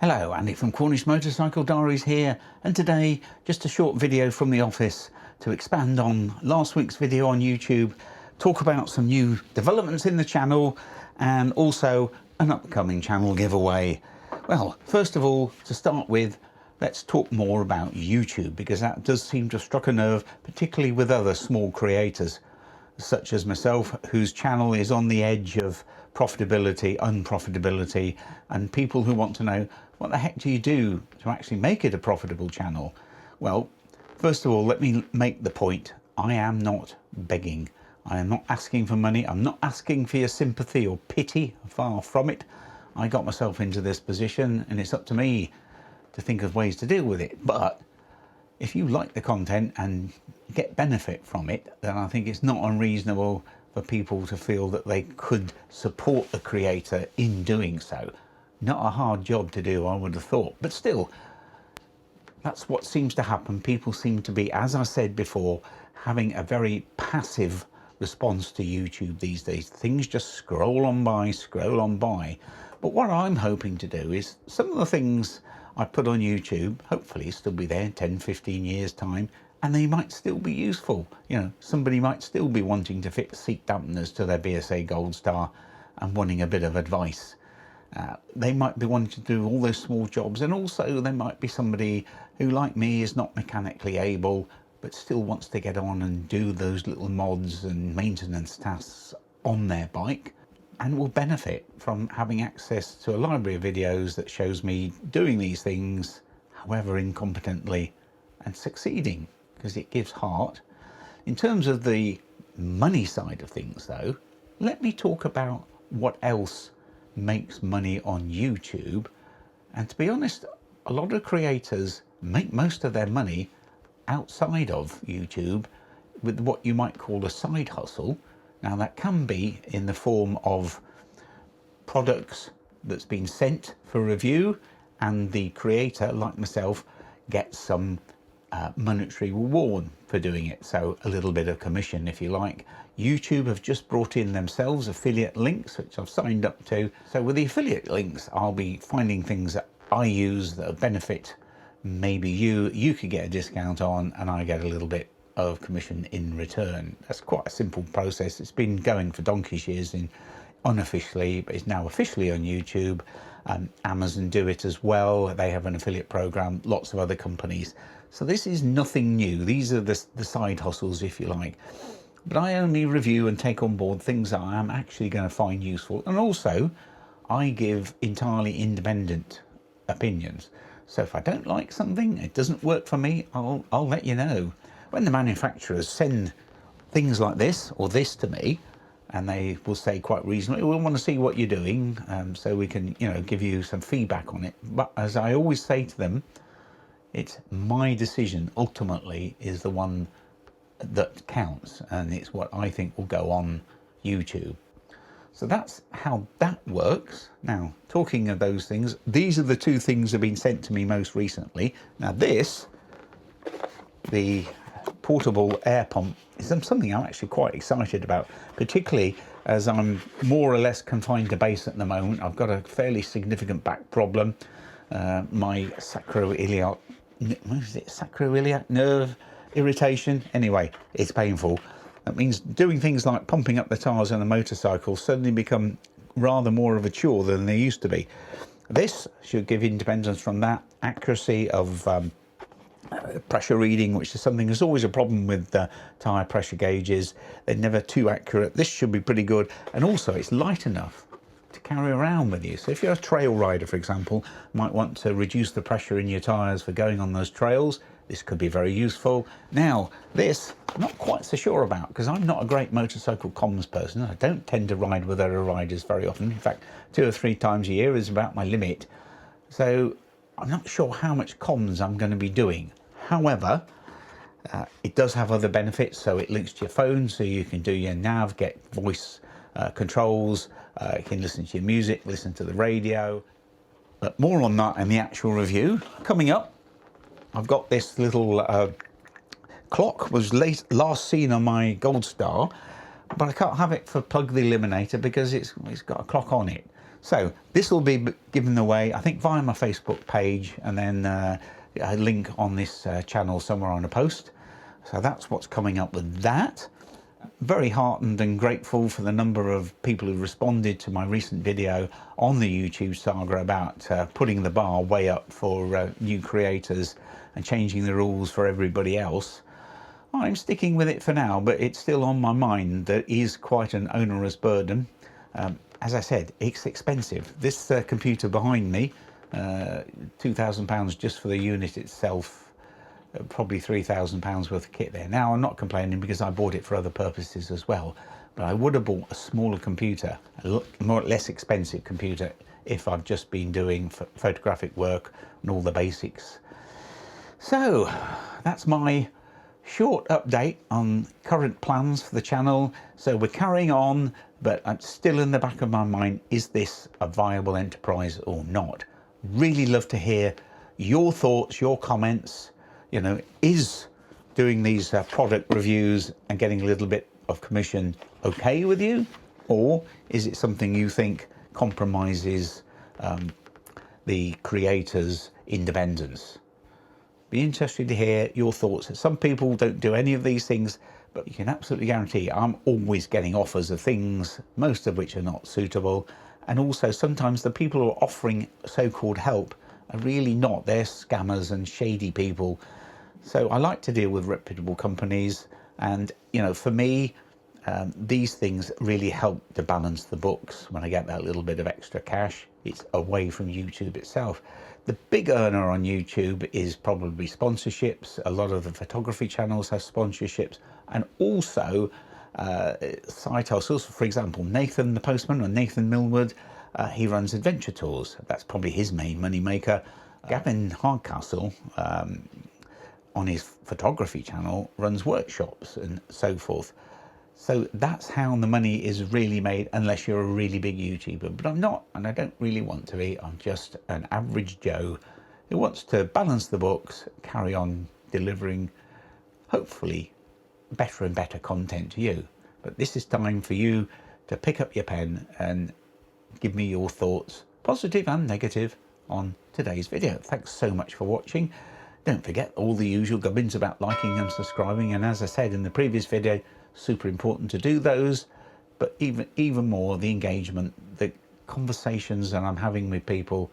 Hello, Andy from Cornish Motorcycle Diaries here, and today just a short video from the office to expand on last week's video on YouTube, talk about some new developments in the channel and also an upcoming channel giveaway. Well, first of all, to start with, let's talk more about YouTube, because that does seem to have struck a nerve, particularly with other small creators such as myself, whose channel is on the edge of profitability, unprofitability, and people who want to know, what the heck do you do to actually make it a profitable channel? Well, first of all, let me make the point. I am not begging. I am not asking for money. I'm not asking for your sympathy or pity. Far from it. I got myself into this position, and it's up to me to think of ways to deal with it. But if you like the content and get benefit from it, then I think it's not unreasonable for people to feel that they could support the creator in doing so. Not a hard job to do, I would have thought, but still, that's what seems to happen. People seem to be, as I said before, having a very passive response to YouTube these days. Things just scroll on by. But what I'm hoping to do is some of the things I put on YouTube, hopefully still be there in 10, 15 years time, and they might still be useful. You know, somebody might still be wanting to fit seat dampeners to their BSA Gold Star and wanting a bit of advice. They might be wanting to do all those small jobs, and also there might be somebody who, like me, is not mechanically able but still wants to get on and do those little mods and maintenance tasks on their bike, and will benefit from having access to a library of videos that shows me doing these things, however incompetently, and succeeding, because it gives heart. In terms of the money side of things though, let me talk about what else makes money on YouTube. And to be honest, a lot of creators make most of their money outside of YouTube with what you might call a side hustle. Now that can be in the form of products that's been sent for review, and the creator, like myself, gets some monetary reward for doing it. So a little bit of commission, if you like. YouTube have just brought in themselves affiliate links, which I've signed up to. So with the affiliate links, I'll be finding things that I use that benefit maybe you could get a discount on, and I get a little bit of commission in return. That's quite a simple process. It's been going for donkey's years unofficially, but it's now officially on YouTube. Amazon do it as well. They have an affiliate program, lots of other companies. So this is nothing new. These are the side hustles, if you like. But I only review and take on board things that I am actually going to find useful. And also, I give entirely independent opinions. So if I don't like something, it doesn't work for me, I'll let you know. When the manufacturers send things like this or this to me, and they will say quite reasonably, we want to see what you're doing, so we can, you know, give you some feedback on it. But as I always say to them, it's my decision ultimately is the one that counts, and it's what I think will go on YouTube. So that's how that works. Now, talking of those things, these are the two things that have been sent to me most recently. Now this, the portable air pump, is something I'm actually quite excited about, particularly as I'm more or less confined to base at the moment. I've got a fairly significant back problem. My sacroiliac nerve irritation. Anyway, it's painful. That means doing things like pumping up the tyres on a motorcycle suddenly become rather more of a chore than they used to be. This should give independence from that, accuracy of pressure reading, which is something that's always a problem with tyre pressure gauges. They're never too accurate. This should be pretty good, and also it's light enough to carry around with you. So if you're a trail rider, for example, might want to reduce the pressure in your tyres for going on those trails, this could be very useful. Now this, I'm not quite so sure about, because I'm not a great motorcycle comms person. I don't tend to ride with other riders very often. In fact, 2 or 3 times a year is about my limit. So I'm not sure how much comms I'm going to be doing. However, it does have other benefits. So it links to your phone, so you can do your nav, get voice controls, you can listen to your music, listen to the radio. But more on that in the actual review. Coming up, I've got this little clock, was last seen on my Gold Star, but I can't have it for Plug the Eliminator because it's got a clock on it. So this will be given away, I think, via my Facebook page, and then a link on this channel somewhere on a post. So that's what's coming up with that. Very heartened and grateful for the number of people who responded to my recent video on the YouTube saga about putting the bar way up for new creators and changing the rules for everybody else. I'm sticking with it for now, but it's still on my mind that is quite an onerous burden. As I said, it's expensive. This computer behind me, £2,000 just for the unit itself, probably £3,000 worth of kit there. Now, I'm not complaining because I bought it for other purposes as well, but I would have bought a smaller computer, a less expensive computer, if I've just been doing photographic work and all the basics. So that's my short update on current plans for the channel. So we're carrying on, but I'm still in the back of my mind, is this a viable enterprise or not? Really love to hear your thoughts, your comments. You know, is doing these product reviews and getting a little bit of commission okay with you? Or is it something you think compromises the creator's independence? Be interested to hear your thoughts. Some people don't do any of these things, but you can absolutely guarantee I'm always getting offers of things, most of which are not suitable. And also sometimes the people who are offering so-called help are really not. They're scammers and shady people. So I like to deal with reputable companies. And, you know, for me, these things really help to balance the books. When I get that little bit of extra cash, it's away from YouTube itself. The big earner on YouTube is probably sponsorships. A lot of the photography channels have sponsorships, and also side hustles. For example, Nathan the Postman, or Nathan Millwood, he runs adventure tours. That's probably his main money maker. Gavin Hardcastle, on his photography channel, runs workshops and so forth. So that's how the money is really made, unless you're a really big YouTuber. But I'm not, and I don't really want to be. I'm just an average Joe who wants to balance the books, carry on delivering, hopefully, better and better content to you. But this is time for you to pick up your pen and give me your thoughts, positive and negative, on today's video. Thanks so much for watching. Don't forget all the usual gubbins about liking and subscribing. And as I said in the previous video, super important to do those, but even more the engagement, the conversations that I'm having with people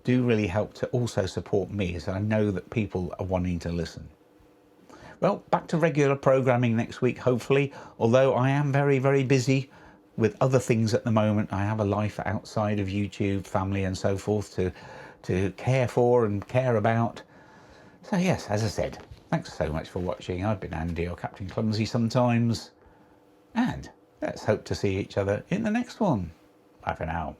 do really help to also support me, so I know that people are wanting to listen. Well, back to regular programming next week, hopefully, although I am very, very busy with other things at the moment. I have a life outside of YouTube, family and so forth to care for and care about. So yes, as I said, thanks so much for watching. I've been Andy, or Captain Clumsy sometimes, and let's hope to see each other in the next one. Bye for now.